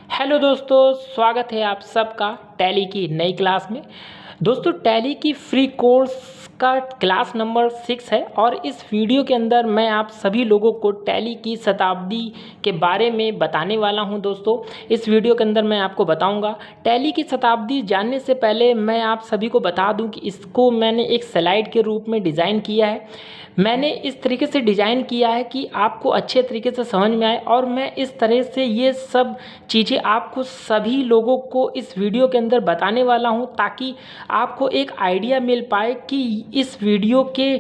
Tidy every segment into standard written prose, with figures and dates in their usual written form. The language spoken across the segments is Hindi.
हेलो दोस्तों, स्वागत है आप सबका टैली की नई क्लास में। दोस्तों, टैली की फ्री कोर्स का क्लास नंबर 6 है और इस वीडियो के अंदर मैं आप सभी लोगों को टैली की शताब्दी के बारे में बताने वाला हूं। दोस्तों, इस वीडियो के अंदर मैं आपको बताऊंगा टैली की शताब्दी। जानने से पहले मैं आप सभी को बता दूं कि इसको मैंने एक स्लाइड के रूप में डिज़ाइन किया है। मैंने इस तरीके से डिज़ाइन किया है कि आपको अच्छे तरीके से समझ में आए, और मैं इस तरह से ये सब चीज़ें आपको सभी लोगों को इस वीडियो के अंदर बताने वाला हूं, ताकि आपको एक आइडिया मिल पाए कि इस वीडियो के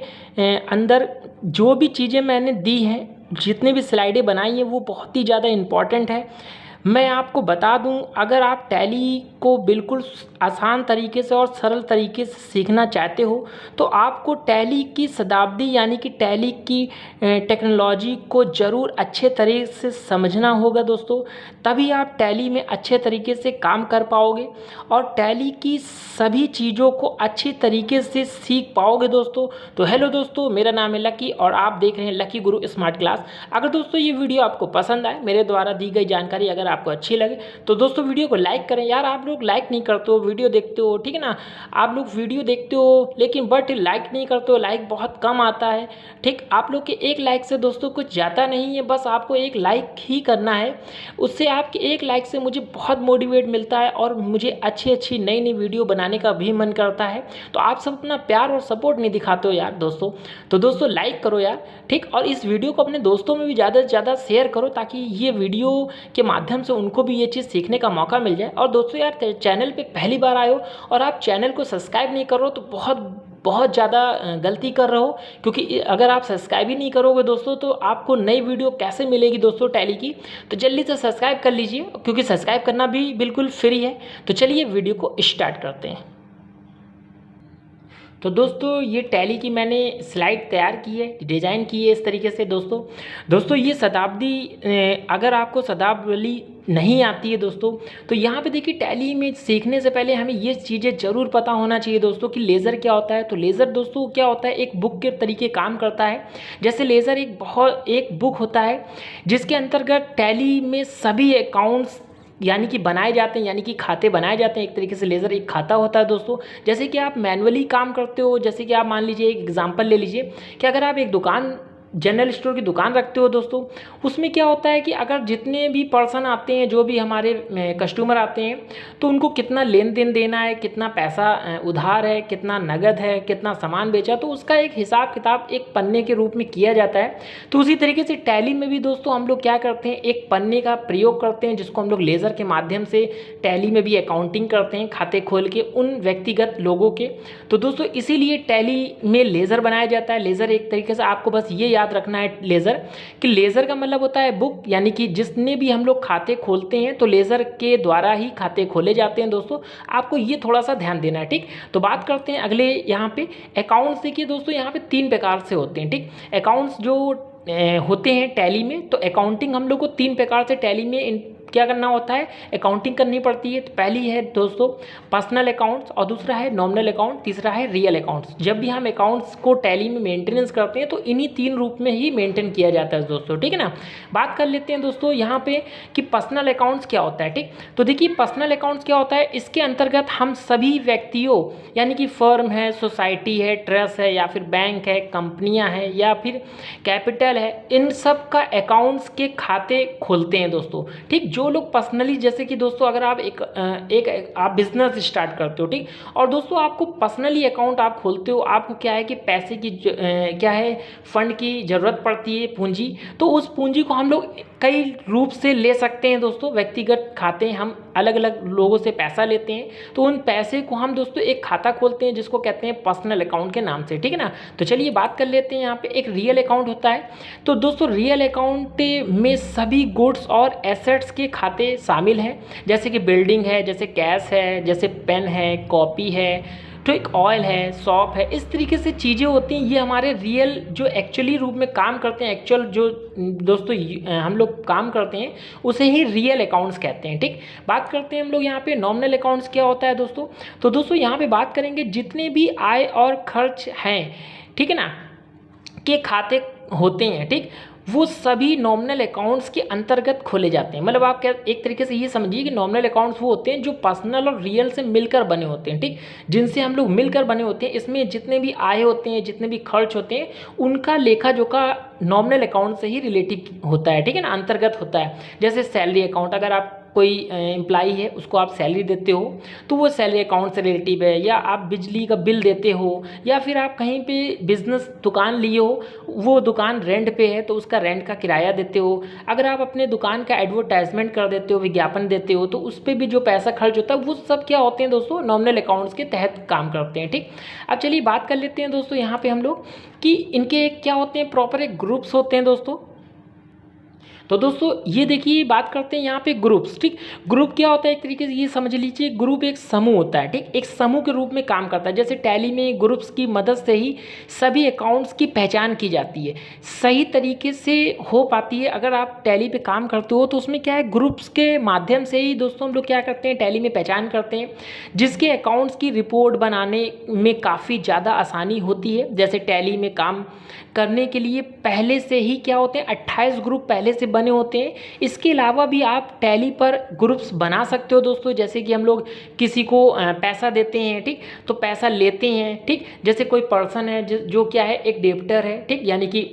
अंदर जो भी चीज़ें मैंने दी हैं, जितने भी स्लाइडें बनाई हैं, वो बहुत ही ज़्यादा इम्पॉर्टेंट है। मैं आपको बता दूं, अगर आप टैली को बिल्कुल आसान तरीके से और सरल तरीके से सीखना चाहते हो तो आपको टैली की शताब्दी यानी कि टैली की टेक्नोलॉजी को ज़रूर अच्छे तरीके से समझना होगा दोस्तों। तभी आप टैली में अच्छे तरीके से काम कर पाओगे और टैली की सभी चीज़ों को अच्छे तरीके से सीख पाओगे दोस्तों। तो हेलो दोस्तों, मेरा नाम है लकी और आप देख रहे हैं लकी गुरु स्मार्ट क्लास। अगर दोस्तों ये वीडियो आपको पसंद आए, मेरे द्वारा दी गई जानकारी अगर आपको अच्छी लगे तो दोस्तों वीडियो को लाइक करें। यार, आप लोग लाइक नहीं करते हो, वीडियो देखते हो, ठीक है ना। आप लोग वीडियो देखते हो लेकिन बट लाइक नहीं करते हो, लाइक बहुत कम आता है। ठीक, आप लोग के एक लाइक से दोस्तों कुछ जाता नहीं है, बस आपको एक लाइक ही करना है। उससे आपके एक लाइक से मुझे बहुत मोटिवेट मिलता है और मुझे अच्छी अच्छी नई नई वीडियो बनाने का भी मन करता है। तो आप सब अपना प्यार और सपोर्ट नहीं दिखाते हो यार दोस्तों। तो दोस्तों लाइक करो यार, ठीक। और इस वीडियो को अपने दोस्तों में भी ज़्यादा से ज़्यादा शेयर करो, ताकि ये वीडियो के माध्यम से उनको भी ये चीज़ सीखने का मौका मिल जाए। और दोस्तों यार, चैनल पे पहली बार आए हो और आप चैनल को सब्सक्राइब नहीं कर रहे हो तो बहुत ज़्यादा गलती कर रहे हो, क्योंकि अगर आप सब्सक्राइब ही नहीं करोगे दोस्तों तो आपको नई वीडियो कैसे मिलेगी दोस्तों टैली की। तो जल्दी से सब्सक्राइब कर लीजिए, क्योंकि सब्सक्राइब करना भी बिल्कुल फ्री है। तो चलिए वीडियो को स्टार्ट करते हैं। तो दोस्तों, ये टैली की मैंने स्लाइड तैयार की है, डिज़ाइन की है इस तरीके से दोस्तों ये शताब्दी, अगर आपको शताब्दी नहीं आती है दोस्तों तो यहाँ पे देखिए, टैली में सीखने से पहले हमें ये चीज़ें ज़रूर पता होना चाहिए दोस्तों कि लेज़र क्या होता है। तो लेज़र दोस्तों क्या होता है, एक बुक के तरीके काम करता है। जैसे लेज़र एक बुक होता है जिसके अंतर्गत टैली में सभी अकाउंट्स यानी कि बनाए जाते हैं, यानी कि खाते बनाए जाते हैं। एक तरीके से लेज़र एक खाता होता है दोस्तों। जैसे कि आप मैनुअली काम करते हो, जैसे कि आप मान लीजिए, एक एग्जांपल ले लीजिए कि अगर आप एक दुकान, जनरल स्टोर की दुकान रखते हो दोस्तों, उसमें क्या होता है कि अगर जितने भी पर्सन आते हैं, जो भी हमारे कस्टमर आते हैं, तो उनको कितना लेन देन देना है, कितना पैसा उधार है, कितना नगद है, कितना सामान बेचा, तो उसका एक हिसाब किताब एक पन्ने के रूप में किया जाता है। तो उसी तरीके से टैली में भी दोस्तों हम लोग क्या करते हैं, एक पन्ने का प्रयोग करते हैं, जिसको हम लोग लेज़र के माध्यम से टैली में भी अकाउंटिंग करते हैं, खाते खोल के उन व्यक्तिगत लोगों के। तो दोस्तों इसीलिए टैली में लेज़र बनाया जाता है। लेज़र एक तरीके से आपको बस ये याद रखना है लेज़र, कि लेज़र का मतलब होता है बुक, यानी कि जितने भी हम लोग खाते खोलते हैं तो लेज़र के द्वारा ही खाते खोले जाते हैं दोस्तों। आपको ये थोड़ा सा ध्यान देना है, ठीक। तो बात करते हैं अगले यहाँ पे अकाउंट्स। देखिए दोस्तों, यहाँ पे 3 प्रकार से होते हैं, ठीक। अकाउंट्स जो होते हैं टैली में, तो अकाउंटिंग हम लोग को 3 प्रकार से टैली में क्या करना होता है, अकाउंटिंग करनी पड़ती है। तो पहली है दोस्तों पर्सनल अकाउंट्स, और दूसरा है नॉमिनल अकाउंट, तीसरा है रियल अकाउंट्स। जब भी हम अकाउंट्स को टैली में मेंटेनेंस करते हैं तो इन्हीं 3 रूप में ही मेंटेन किया जाता है दोस्तों, ठीक है ना। बात कर लेते हैं दोस्तों यहाँ पे कि पर्सनल अकाउंट्स क्या होता है, ठीक। तो देखिए, पर्सनल अकाउंट्स क्या होता है, इसके अंतर्गत हम सभी व्यक्तियों, यानी कि फर्म है, सोसाइटी है, ट्रस्ट है, या फिर बैंक है, कंपनियाँ हैं, या फिर कैपिटल है, इन सब का अकाउंट्स के खाते खोलते हैं दोस्तों, ठीक। जो लोग पर्सनली, जैसे कि दोस्तों अगर आप एक आप बिजनेस स्टार्ट करते हो, ठीक, और दोस्तों आपको पर्सनली अकाउंट आप खोलते हो, आपको क्या है कि पैसे की क्या है, फंड की ज़रूरत पड़ती है, पूंजी। तो उस पूंजी को हम लोग कई रूप से ले सकते हैं दोस्तों। व्यक्तिगत खाते, हम अलग अलग लोगों से पैसा लेते हैं, तो उन पैसे को हम दोस्तों एक खाता खोलते हैं जिसको कहते हैं पर्सनल अकाउंट के नाम से, ठीक है ना। तो चलिए बात कर लेते हैं, यहाँ पे एक रियल अकाउंट होता है। तो दोस्तों रियल अकाउंट में सभी गुड्स और एसेट्स के खाते शामिल हैं, जैसे कि बिल्डिंग है, जैसे कैश है, जैसे पेन है, कॉपी है, तो एक ऑयल है, शॉप है, इस तरीके से चीज़ें होती हैं। ये हमारे रियल जो एक्चुअली रूप में काम करते हैं, एक्चुअल जो दोस्तों हम लोग काम करते हैं, उसे ही रियल अकाउंट्स कहते हैं, ठीक। बात करते हैं हम लोग यहाँ पे नॉमिनल अकाउंट्स क्या होता है दोस्तों। तो दोस्तों यहाँ पे बात करेंगे जितने भी आय और खर्च हैं, ठीक है ना, के खाते होते हैं, ठीक। वो सभी नॉमिनल अकाउंट्स के अंतर्गत खोले जाते हैं। मतलब आप क्या एक तरीके से ये समझिए कि नॉमिनल अकाउंट्स वो होते हैं जो पर्सनल और रियल से मिलकर बने होते हैं, ठीक, जिनसे हम लोग मिलकर बने होते हैं। इसमें जितने भी आय होते हैं, जितने भी खर्च होते हैं, उनका लेखा जोखा नॉमिनल अकाउंट से ही रिलेटिव होता है, ठीक है ना, अंतर्गत होता है। जैसे सैलरी अकाउंट, अगर आप कोई एम्प्लाई है उसको आप सैलरी देते हो तो वो सैलरी अकाउंट से रिलेटिव है। या आप बिजली का बिल देते हो, या फिर आप कहीं पे बिजनेस दुकान लिए हो, वो दुकान रेंट पे है तो उसका रेंट का किराया देते हो। अगर आप अपने दुकान का एडवर्टाइजमेंट कर देते हो, विज्ञापन देते हो, तो उस पर भी जो पैसा खर्च होता है वो सब क्या होते हैं दोस्तों, नॉमिनल अकाउंट्स के तहत काम करते हैं, ठीक। अब चलिए बात कर लेते हैं दोस्तों यहाँ पे हम लोग कि इनके क्या होते हैं, प्रॉपर एक ग्रुप्स होते हैं दोस्तों। तो दोस्तों ये देखिए बात करते हैं यहाँ पे ग्रुप्स, ठीक। ग्रुप क्या होता है, एक तरीके से ये समझ लीजिए, ग्रुप एक समूह होता है, ठीक, एक समूह के रूप में काम करता है। जैसे टैली में ग्रुप्स की मदद से ही सभी अकाउंट्स की पहचान की जाती है, सही तरीके से हो पाती है। अगर आप टैली पे काम करते हो तो उसमें क्या है, ग्रुप्स के माध्यम से ही दोस्तों हम लोग क्या करते हैं, टैली में पहचान करते हैं, जिसके अकाउंट्स की रिपोर्ट बनाने में काफ़ी ज़्यादा आसानी होती है। जैसे टैली में काम करने के लिए पहले से ही क्या होते हैं, 28 ग्रुप पहले से बने होते हैं। इसके अलावा भी आप टैली पर ग्रुप्स बना सकते हो दोस्तों। जैसे कि हम लोग किसी को पैसा देते हैं, ठीक, तो पैसा लेते हैं, ठीक। जैसे कोई पर्सन है जो क्या है, एक डेब्टर है, ठीक, यानी कि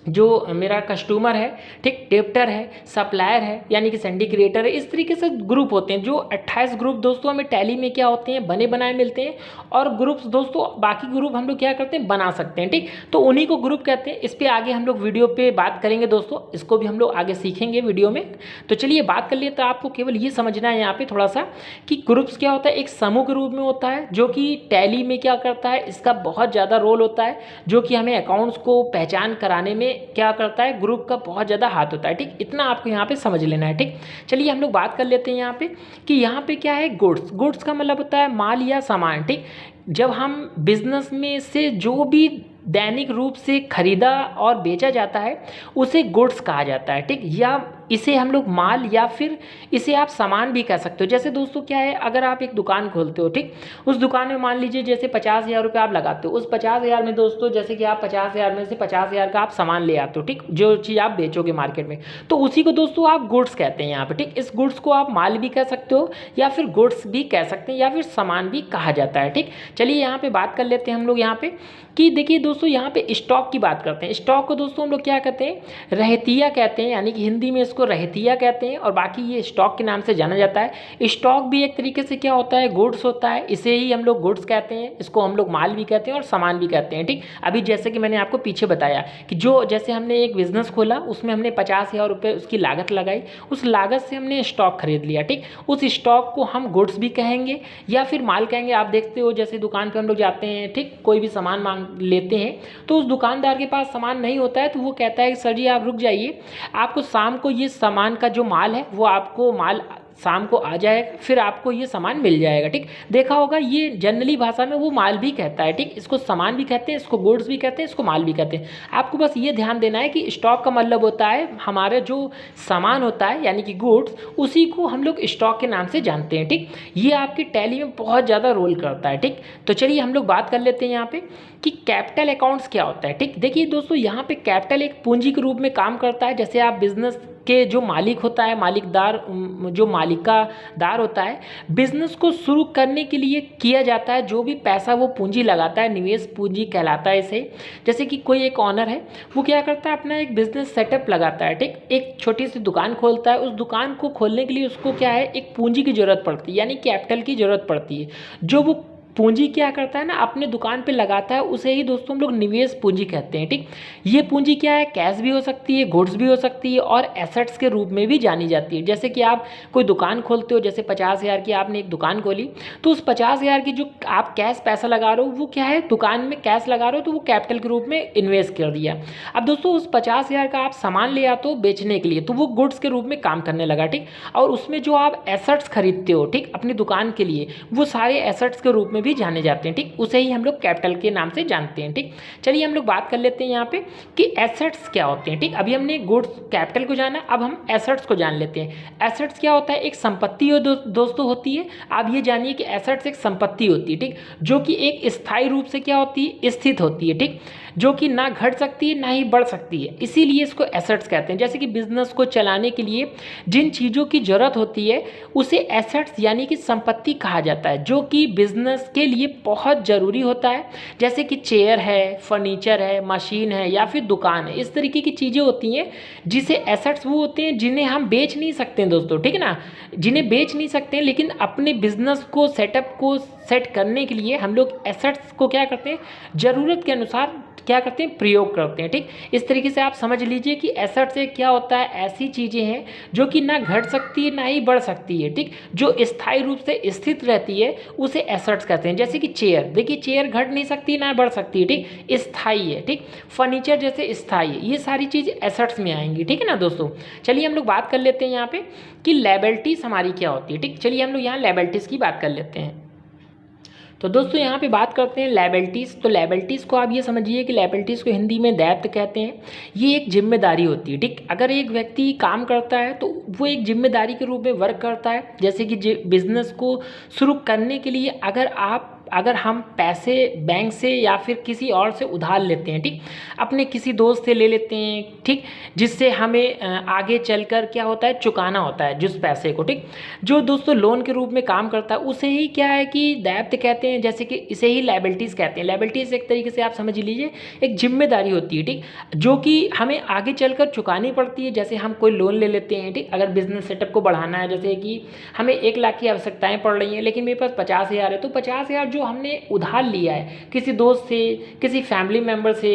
जो मेरा कस्टमर है, ठीक, डेब्टर है, सप्लायर है, यानी कि सिंडिकेटर है। इस तरीके से ग्रुप होते हैं। जो 28 ग्रुप दोस्तों हमें टैली में क्या होते हैं, बने बनाए मिलते हैं। और ग्रुप्स दोस्तों बाकी ग्रुप हम लोग क्या करते हैं, बना सकते हैं, ठीक। तो उन्हीं को ग्रुप कहते हैं। इस पर आगे हम लोग वीडियो पे बात करेंगे दोस्तों, इसको भी हम लोग आगे सीखेंगे वीडियो में। तो चलिए बात कर लिए। तो आपको केवल ये समझना है यहाँ पे थोड़ा सा कि ग्रुप्स क्या होता है, एक समूह के रूप में होता है, जो कि टैली में क्या करता है, इसका बहुत ज़्यादा रोल होता है, जो कि हमें अकाउंट्स को पहचान कराने में क्या करता है, ग्रुप का बहुत ज़्यादा हाथ होता है, ठीक। इतना आपको यहाँ पे समझ लेना है, ठीक। चलिए हम लोग बात कर लेते हैं यहाँ पे कि यहाँ पे क्या है, गुड्स। गुड्स का मतलब होता है माल या सामान, ठीक। जब हम बिजनेस में से जो भी दैनिक रूप से खरीदा और बेचा जाता है उसे गुड्स कहा जाता है, ठीक। या इसे हम लोग माल या फिर इसे आप सामान भी कह सकते हो। जैसे दोस्तों क्या है, अगर आप एक दुकान खोलते हो, ठीक, उस दुकान में मान लीजिए जैसे 50,000 रुपये आप लगाते हो। उस 50,000 में दोस्तों जैसे कि आप 50,000 में से 50,000 का आप सामान ले आते हो, ठीक, जो चीज़ आप बेचोगे मार्केट में, तो उसी को दोस्तों आप गुड्स कहते हैं यहाँ पे, ठीक। इस गुड्स को आप माल भी कह सकते हो, या फिर गुड्स भी कह सकते हैं, या फिर सामान भी कहा जाता है, ठीक। चलिए यहाँ पे बात कर लेते हैं हम लोग यहाँ पे कि देखिए दोस्तों यहाँ पे स्टॉक की बात करते हैं। स्टॉक को दोस्तों हम लोग क्या कहते हैं, रहतिया कहते हैं, यानी कि हिंदी में इसको रहतिया कहते हैं, और बाकी ये स्टॉक के नाम से जाना जाता है। स्टॉक भी एक तरीके से क्या होता है, गुड्स होता है, इसे ही हम लोग गुड्स कहते हैं। इसको हम लोग माल भी कहते हैं और सामान भी कहते हैं, ठीक। अभी जैसे कि मैंने आपको पीछे बताया कि जो जैसे हमने एक बिजनेस खोला, उसमें हमने 50,000 रुपये उसकी लागत लगाई, उस लागत से हमने स्टॉक खरीद लिया, ठीक। उस स्टॉक को हम गुड्स भी कहेंगे या फिर माल कहेंगे। आप देखते हो जैसे दुकान पर हम लोग जाते हैं, ठीक, कोई भी सामान मांग लेते हैं, तो उस दुकानदार के पास सामान नहीं होता है, तो वो कहता है कि सर जी आप रुक जाइए, आपको शाम को ये सामान का जो माल है वो आपको माल शाम को आ जाएगा, फिर आपको ये सामान मिल जाएगा, ठीक। देखा होगा ये जनरली भाषा में वो माल भी कहता है, ठीक। इसको सामान भी कहते हैं, इसको गुड्स भी कहते हैं, इसको माल भी कहते हैं। आपको बस ये ध्यान देना है कि स्टॉक का मतलब होता है हमारे जो सामान होता है यानी कि गुड्स, उसी को हम लोग स्टॉक के नाम से जानते हैं, ठीक। ये आपकी टैली में बहुत ज़्यादा रोल करता है, ठीक। तो चलिए हम लोग बात कर लेते हैं यहाँ पे कि कैपिटल अकाउंट्स क्या होता है, ठीक। देखिए दोस्तों यहाँ पे कैपिटल एक पूंजी के रूप में काम करता है। जैसे आप बिजनेस के जो मालिक होता है, मालिकदार, जो मालिकादार होता है, बिजनेस को शुरू करने के लिए किया जाता है जो भी पैसा वो पूंजी लगाता है, निवेश पूंजी कहलाता है इसे। जैसे कि कोई एक ऑनर है, वो क्या करता है, अपना एक बिजनेस सेटअप लगाता है, ठीक, एक छोटी सी दुकान खोलता है। उस दुकान को खोलने के लिए उसको क्या है, एक पूंजी की ज़रूरत पड़ती है, यानी कैपिटल की ज़रूरत पड़ती है। जो वो पूंजी क्या करता है ना, अपने दुकान पे लगाता है, उसे ही दोस्तों हम लोग निवेश पूंजी कहते हैं, ठीक। ये पूंजी क्या है, कैश भी हो सकती है, गुड्स भी हो सकती है, और एसेट्स के रूप में भी जानी जाती है। जैसे कि आप कोई दुकान खोलते हो, जैसे 50,000 की आपने एक दुकान खोली, तो उस 50,000 की जो आप कैश पैसा लगा रहे हो वो क्या है, दुकान में कैश लगा रहे हो, तो वो कैपिटल के रूप में इन्वेस्ट कर दिया। अब दोस्तों उस 50,000 का आप सामान ले आते हो बेचने के लिए, तो वो गुड्स के रूप में काम करने लगा, ठीक। और उसमें जो आप एसेट्स खरीदते हो, ठीक, अपनी दुकान के लिए, वो सारे एसेट्स के रूप में भी जाने जाते हैं, ठीक। उसे ही हम लोग कैपिटल के नाम से जानते हैं, ठीक। चलिए हम लोग बात कर लेते हैं यहाँ पे कि एसेट्स क्या होते हैं, ठीक। अभी हमने गुड्स कैपिटल को जाना, अब हम एसेट्स को जान लेते हैं। एसेट्स क्या होता है, एक संपत्ति दोस्तों होती है। आप ये जानिए कि एसेट्स एक संपत्ति होती है, ठीक, जो कि एक स्थायी रूप से क्या होती है, स्थित होती है, ठीक। जो कि ना घट सकती है ना ही बढ़ सकती है, इसीलिए इसको एसेट्स कहते हैं। जैसे कि बिजनेस को चलाने के लिए जिन चीज़ों की ज़रूरत होती है उसे एसेट्स यानी कि संपत्ति कहा जाता है, जो कि बिजनेस के लिए बहुत ज़रूरी होता है। जैसे कि चेयर है, फर्नीचर है, मशीन है या फिर दुकान है, इस तरीके की चीज़ें होती हैं जिसे एसेट्स वो होते हैं जिन्हें हम बेच नहीं सकते हैं दोस्तों, ठीक है ना, जिन्हें बेच नहीं सकते हैं, लेकिन अपने बिजनेस को सेटअप को सेट करने के लिए हम लोग एसेट्स को क्या करते हैं, ज़रूरत के अनुसार क्या करते हैं, प्रयोग करते हैं। ठीक, इस तरीके से आप समझ लीजिए कि एसेट से क्या होता है, ऐसी चीज़ें हैं जो कि ना घट सकती है ना ही बढ़ सकती है। ठीक, जो स्थायी रूप से स्थित रहती है उसे एसेट्स कहते हैं। जैसे कि चेयर, देखिए चेयर घट नहीं सकती ना बढ़ सकती है, ठीक, स्थायी है। ठीक, फर्नीचर जैसे स्थायी है, ये सारी चीज़ एसेट्स में आएंगी। ठीक है ना दोस्तों, चलिए हम लोग बात कर लेते हैं यहाँ पे कि लायबिलिटीज़ हमारी क्या होती है। ठीक, चलिए हम लोग यहाँ लायबिलिटीज़ की बात कर लेते हैं। तो दोस्तों यहाँ पे बात करते हैं लायबिलिटीज़। तो लायबिलिटीज़ को आप ये समझिए कि लायबिलिटीज़ को हिंदी में दायित्व कहते हैं। ये एक जिम्मेदारी होती है। ठीक, अगर एक व्यक्ति काम करता है तो वो एक जिम्मेदारी के रूप में वर्क करता है। जैसे कि बिजनेस को शुरू करने के लिए अगर हम पैसे बैंक से या फिर किसी और से उधार लेते हैं, ठीक, अपने किसी दोस्त से ले लेते हैं, ठीक, जिससे हमें आगे चलकर क्या होता है, चुकाना होता है जिस पैसे को। ठीक, जो दोस्तों लोन के रूप में काम करता है उसे ही क्या है कि दायित्व कहते हैं, जैसे कि इसे ही लायबिलिटीज़ कहते हैं। लायबिलिटीज़ एक तरीके से आप समझ लीजिए एक जिम्मेदारी होती है, ठीक, जो कि हमें आगे चलकर चुकानी पड़ती है। जैसे हम कोई लोन ले लेते हैं, ठीक, अगर बिजनेस सेटअप को बढ़ाना है, जैसे कि हमें 1 लाख की आवश्यकताएं पड़ रही हैं लेकिन मेरे पास 50,000 है, तो 50,000 जो हमने उधार लिया है किसी दोस्त से, किसी फैमिली मेम्बर से,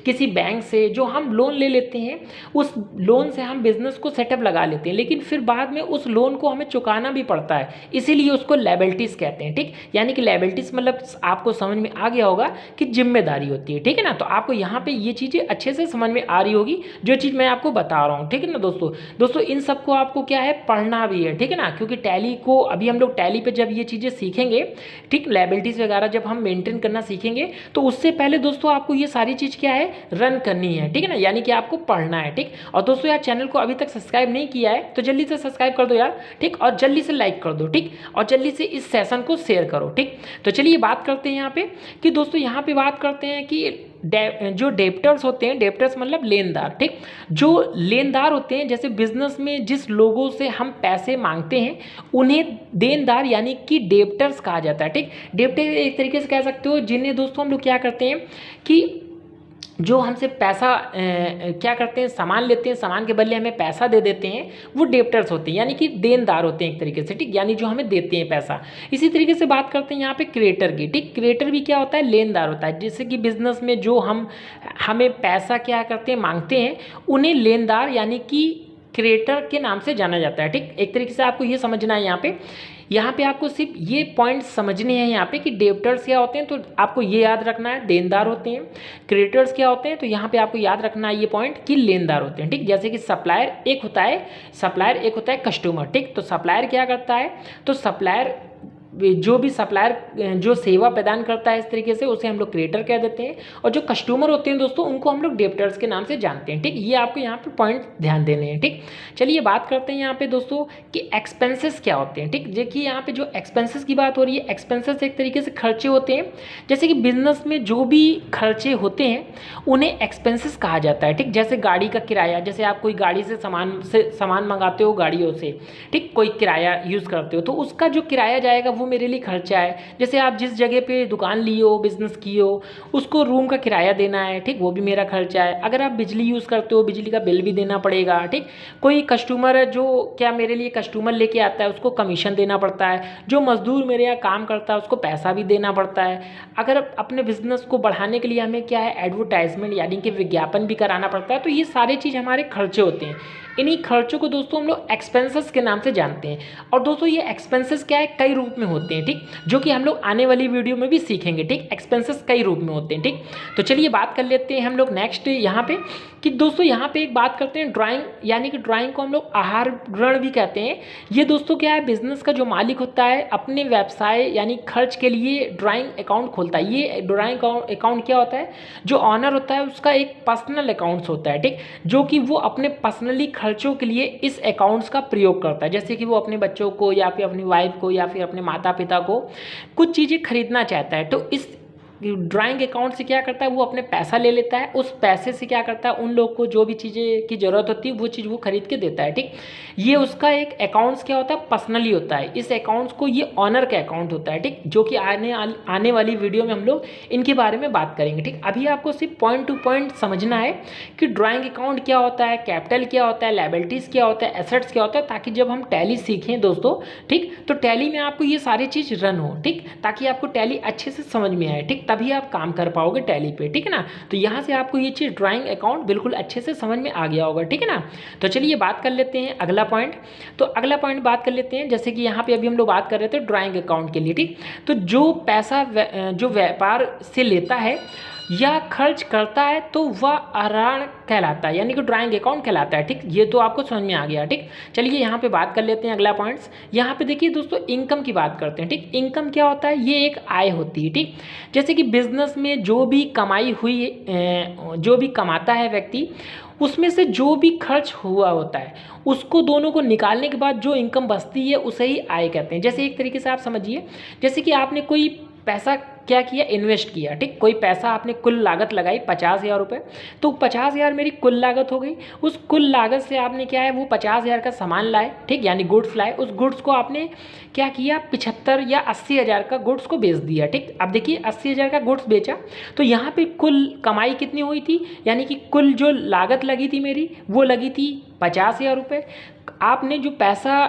किसी बैंक से, जो हम लोन ले लेते हैं, उस लोन से हम बिजनेस को सेटअप लगा लेते हैं, लेकिन फिर बाद में उस लोन को हमें चुकाना भी पड़ता है, इसीलिए उसको लायबिलिटीज़ कहते हैं। ठीक, यानी कि लायबिलिटीज़ मतलब आपको समझ में आ गया होगा कि जिम्मेदारी होती है। ठीक है ना, तो आपको यहाँ पे ये चीज़ें अच्छे से समझ में आ रही होगी जो चीज़ मैं आपको बता रहा हूँ। ठीक है ना दोस्तों इन सबको आपको क्या है, पढ़ना भी है। ठीक है ना, क्योंकि टैली को अभी हम लोग टैली पे जब ये चीज़ें सीखेंगे, ठीक, लायबिलिटीज़ वगैरह जब हम मेंटेन करना सीखेंगे तो उससे पहले दोस्तों आपको ये सारी चीज़ क्या है, रन करनी है। ठीक है ना, यानी कि आपको पढ़ना है। ठीक, और दोस्तों यार चैनल को अभी तक सब्सक्राइब नहीं किया है तो जल्दी से सब्सक्राइब कर दो यार। ठीक, और जल्दी से लाइक कर दो। ठीक, और जल्दी से इस सेशन को शेयर करो। ठीक, तो चलिए बात करते हैं यहाँ पे कि दोस्तों यहाँ पे बात करते हैं कि जो डेप्टर्स होते हैं, डेप्टर्स मतलब लेनदार। ठीक, जो लेनदार होते हैं, जैसे बिजनेस में जिस लोगों से हम पैसे मांगते हैं उन्हें देनदार यानी कि डेप्टर्स कहा जाता है। ठीक, डेप्टर एक तरीके से कह सकते हो जिन्हें दोस्तों हम लोग क्या करते हैं कि जो हमसे पैसा क्या करते हैं, सामान लेते हैं, सामान के बदले हमें पैसा दे देते हैं, वो डेप्टर्स होते हैं, यानी कि देनदार होते हैं एक तरीके से। ठीक, यानी जो हमें देते हैं पैसा। इसी तरीके से बात करते हैं यहाँ पे क्रेडिटर की। ठीक, क्रेडिटर भी क्या होता है, लेनदार होता है। जैसे कि बिजनेस में जो हमें पैसा क्या करते हैं, मांगते हैं, उन्हें लेनदार यानी कि क्रेडिटर के नाम से जाना जाता है। ठीक, एक तरीके से आपको ये समझना है यहाँ पे आपको सिर्फ ये पॉइंट समझने हैं यहाँ पे कि डेब्टर्स क्या होते हैं, तो आपको ये याद रखना है देनदार होते हैं। क्रेडिटर्स क्या होते हैं, तो यहाँ पे आपको याद रखना है ये पॉइंट कि लेनदार होते हैं। ठीक, जैसे कि सप्लायर एक होता है कस्टमर। ठीक, तो सप्लायर क्या करता है, तो सप्लायर जो भी सप्लायर जो सेवा प्रदान करता है इस तरीके से, उसे हम लोग क्रेडिटर कह देते हैं। और जो कस्टमर होते हैं दोस्तों उनको हम लोग डेब्टर्स के नाम से जानते हैं। ठीक, ये आपको यहाँ पे पॉइंट ध्यान देने हैं। ठीक, चलिए बात करते हैं यहाँ पे दोस्तों कि एक्सपेंसेस क्या होते हैं। ठीक, देखिए यहाँ पे जो एक्सपेंसेस की बात हो रही है, एक्सपेंसेस एक तरीके से खर्चे होते हैं। जैसे कि बिजनेस में जो भी खर्चे होते हैं उन्हें एक्सपेंसेस कहा जाता है। ठीक, जैसे गाड़ी का किराया, जैसे आप कोई गाड़ी से सामान मंगाते हो गाड़ियों से, ठीक, कोई किराया यूज़ करते हो तो उसका जो किराया जाएगा वो मेरे लिए खर्चा है। जैसे आप जिस जगह पे दुकान ली हो, बिजनेस की हो, उसको रूम का किराया देना है, ठीक, वो भी मेरा खर्चा है। अगर आप बिजली यूज़ करते हो, बिजली का बिल भी देना पड़ेगा। ठीक, कोई कस्टमर है जो क्या मेरे लिए कस्टमर लेके आता है, उसको कमीशन देना पड़ता है। जो मजदूर मेरे यहाँ काम करता है उसको पैसा भी देना पड़ता है। अगर अपने बिजनेस को बढ़ाने के लिए हमें क्या है, एडवर्टाइजमेंट यानी कि विज्ञापन भी कराना पड़ता है। तो ये सारी चीज़ हमारे खर्चे होते हैं। इन्हीं खर्चों को दोस्तों हम लोग एक्सपेंसेस के नाम से जानते हैं। और दोस्तों ये एक्सपेंसेस क्या है, कई रूप में होते हैं। ठीक, जो कि हम लोग आने वाली वीडियो में भी सीखेंगे। ठीक, एक्सपेंसेस कई रूप में होते हैं। ठीक, तो चलिए बात कर लेते हैं हम लोग नेक्स्ट यहाँ पे कि दोस्तों यहाँ पे एक बात करते हैं ड्राइंग, यानी कि ड्राइंग को हम लोग आहार ऋण भी कहते हैं। ये दोस्तों क्या है, बिजनेस का जो मालिक होता है अपने व्यवसाय यानी खर्च के लिए ड्राइंग अकाउंट खोलता है। ये ड्राइंग अकाउंट क्या होता है, जो ऑनर होता है उसका एक पर्सनल अकाउंट्स होता है। ठीक, जो कि वो अपने पर्सनली खर्चों के लिए इस अकाउंट्स का प्रयोग करता है। जैसे कि वो अपने बच्चों को या फिर अपनी वाइफ को या फिर अपने माता पिता को कुछ चीज़ें खरीदना चाहता है, तो इस ड्राइंग अकाउंट से क्या करता है, वो अपने पैसा ले लेता है, उस पैसे से क्या करता है, उन लोग को जो भी चीज़ें की ज़रूरत होती है वो चीज़ वो खरीद के देता है। ठीक, ये उसका एक अकाउंट्स क्या होता है, पर्सनली होता है। इस अकाउंट्स को ये ऑनर का अकाउंट होता है। ठीक, जो कि आने वाली वीडियो में हम लोग इनके बारे में बात करेंगे। ठीक, अभी आपको सिर्फ पॉइंट टू पॉइंट समझना है कि ड्राइंग अकाउंट क्या होता है, कैपिटल क्या होता है, लायबिलिटीज़ क्या होता है, एसेट्स क्या होता है, ताकि जब हम टैली सीखें दोस्तों, ठीक, तो टैली में आपको ये सारी चीज़ रन हो। ठीक, ताकि आपको टैली अच्छे से समझ में आए। ठीक, तभी आप काम कर पाओगे टैली पे। ठीक है ना, तो यहाँ से आपको ये चीज़ ड्राइंग अकाउंट बिल्कुल अच्छे से समझ में आ गया होगा। ठीक है ना, तो चलिए बात कर लेते हैं अगला पॉइंट। तो अगला पॉइंट बात कर लेते हैं, जैसे कि यहाँ पे अभी हम लोग बात कर रहे थे ड्राइंग अकाउंट के लिए। ठीक, तो जो पैसा जो व्यापार से लेता है या खर्च करता है तो वह अराण कहलाता है, यानी कि ड्राइंग अकाउंट कहलाता है। ठीक, ये तो आपको समझ में आ गया। ठीक, चलिए यहाँ पे बात कर लेते हैं अगला पॉइंट्स। यहाँ पे देखिए दोस्तों, इनकम की बात करते हैं। ठीक, इनकम क्या होता है, ये एक आय होती है। ठीक, जैसे कि बिजनेस में जो भी कमाई हुई जो भी कमाता है व्यक्ति, उसमें से जो भी खर्च हुआ होता है उसको दोनों को निकालने के बाद जो इनकम बचती है उसे ही आय कहते हैं। जैसे एक तरीके से आप समझिए, जैसे कि आपने कोई पैसा क्या किया, इन्वेस्ट किया। ठीक, कोई पैसा आपने कुल लागत लगाई 50,000 रुपये, तो 50,000 मेरी कुल लागत हो गई। उस कुल लागत से आपने क्या है, वो 50,000 का सामान लाए। ठीक, यानी गुड्स लाए, उस गुड्स को आपने क्या किया, 75 या 80,000 का गुड्स को बेच दिया। ठीक, अब देखिए 80,000 का गुड्स बेचा, तो यहाँ पे कुल कमाई कितनी हुई थी, यानी कि कुल जो लागत लगी थी मेरी वो लगी थी 50,000 रुपये। आपने जो पैसा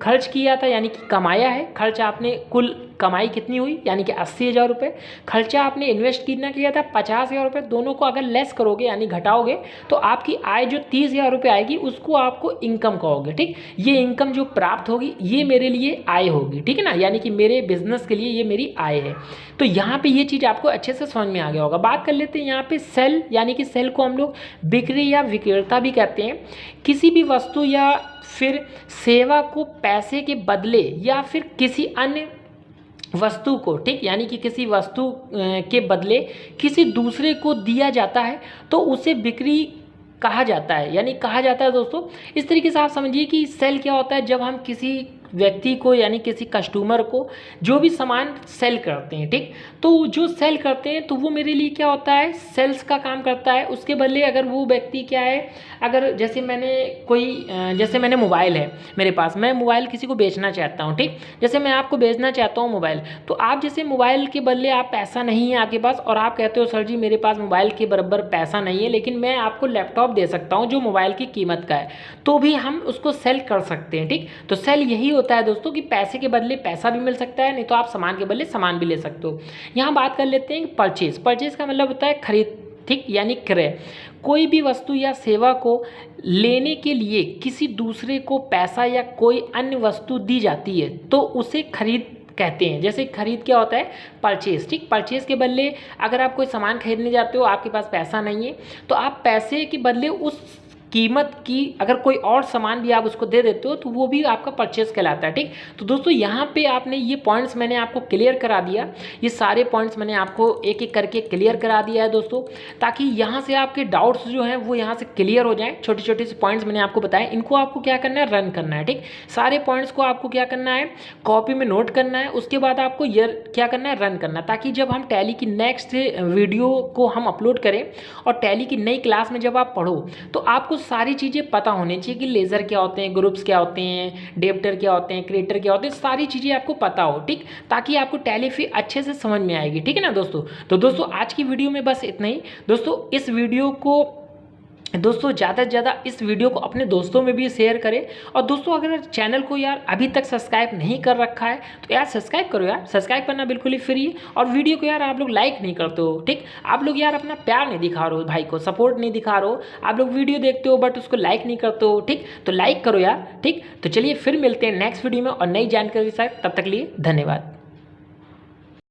खर्च किया था, यानी कि कमाया है, खर्च आपने कुल कमाई कितनी हुई, यानी कि 80,000 रुपये। खर्चा आपने इन्वेस्ट कितना किया था 50,000 रुपये। दोनों को अगर लेस करोगे यानी घटाओगे तो आपकी आय जो 30,000 रुपये आएगी उसको आपको इनकम कहोगे। ठीक, ये इनकम जो प्राप्त होगी ये मेरे लिए आय होगी। ठीक है ना, यानी कि मेरे बिजनेस के लिए ये मेरी आय है। तो यहाँ पे ये चीज़ आपको अच्छे से समझ में आ गया होगा। बात कर लेते हैं यहाँ पे सेल, यानी कि सेल को हम लोग बिक्री या विक्रेता भी कहते हैं। किसी भी वस्तु या फिर सेवा को पैसे के बदले या फिर किसी अन्य वस्तु को, ठीक, यानी कि किसी वस्तु के बदले किसी दूसरे को दिया जाता है तो उसे बिक्री कहा जाता है, यानी कहा जाता है दोस्तों। इस तरीके से आप समझिए कि सेल क्या होता है, जब हम किसी व्यक्ति को यानी किसी कस्टमर को जो भी सामान सेल करते हैं। ठीक, तो जो सेल करते हैं तो वो मेरे लिए क्या होता है, सेल्स का काम करता है। उसके बदले अगर वो व्यक्ति क्या है, अगर जैसे मैंने मोबाइल है मेरे पास, मैं मोबाइल किसी को बेचना चाहता हूँ। ठीक, जैसे मैं आपको बेचना चाहता हूँ मोबाइल, तो आप जैसे मोबाइल के बदले आप पैसा नहीं है आपके पास और आप कहते हो सर जी मेरे पास मोबाइल के बराबर पैसा नहीं है, लेकिन मैं आपको लैपटॉप दे सकता हूँ जो मोबाइल की कीमत का है, तो भी हम उसको सेल कर सकते हैं। ठीक, तो सेल यही होता है दोस्तों कि पैसे के बदले पैसा भी मिल सकता है, नहीं तो आप सामान के बदले सामान भी ले सकते हो। यहाँ बात कर लेते हैं परचेज। परचेज का मतलब होता है खरीद। ठीक, यानी क्रय। कोई भी वस्तु या सेवा को लेने के लिए किसी दूसरे को पैसा या कोई अन्य वस्तु दी जाती है तो उसे खरीद कहते हैं। जैसे खरीद क्या होता है, परचेज। ठीक, परचेज के बदले अगर आप कोई सामान खरीदने जाते हो, आपके पास पैसा नहीं है, तो आप पैसे के बदले उस कीमत की अगर कोई और सामान भी आप उसको दे देते हो तो वो भी आपका परचेस कहलाता है। ठीक, तो दोस्तों यहाँ पे आपने ये पॉइंट्स मैंने आपको क्लियर करा दिया, ये सारे पॉइंट्स मैंने आपको एक एक करके क्लियर करा दिया है दोस्तों, ताकि यहाँ से आपके डाउट्स जो हैं वो यहाँ से क्लियर हो जाएं। छोटे छोटे से पॉइंट्स मैंने आपको बताए, इनको आपको क्या करना है, रन करना है। ठीक, सारे पॉइंट्स को आपको क्या करना है, कॉपी में नोट करना है, उसके बाद आपको ये क्या करना है, रन करना, ताकि जब हम टैली की नेक्स्ट वीडियो को हम अपलोड करें और टैली की नई क्लास में जब आप पढ़ो तो आपको सारी चीज़ें पता होनी चाहिए कि लेज़र क्या होते हैं, ग्रुप्स क्या होते हैं, डेप्टर क्या होते हैं, क्रिएटर क्या होते हैं, सारी चीज़ें आपको पता हो। ठीक, ताकि आपको टैली फिर अच्छे से समझ में आएगी। ठीक है ना दोस्तों, तो दोस्तों आज की वीडियो में बस इतना ही। दोस्तों इस वीडियो को ज़्यादा से ज़्यादा इस वीडियो को अपने दोस्तों में भी शेयर करें। और दोस्तों अगर चैनल को यार अभी तक सब्सक्राइब नहीं कर रखा है तो यार सब्सक्राइब करो यार, सब्सक्राइब करना बिल्कुल ही फ्री है। और वीडियो को यार आप लोग लाइक नहीं करते हो। ठीक, आप लोग यार अपना प्यार नहीं दिखा रहे हो, भाई को सपोर्ट नहीं दिखा रहे हो, आप लोग वीडियो देखते हो बट उसको लाइक नहीं करते हो। ठीक, तो लाइक करो यार। ठीक, तो चलिए फिर मिलते हैं नेक्स्ट वीडियो में और नई जानकारी के साथ, तब तक लिए धन्यवाद।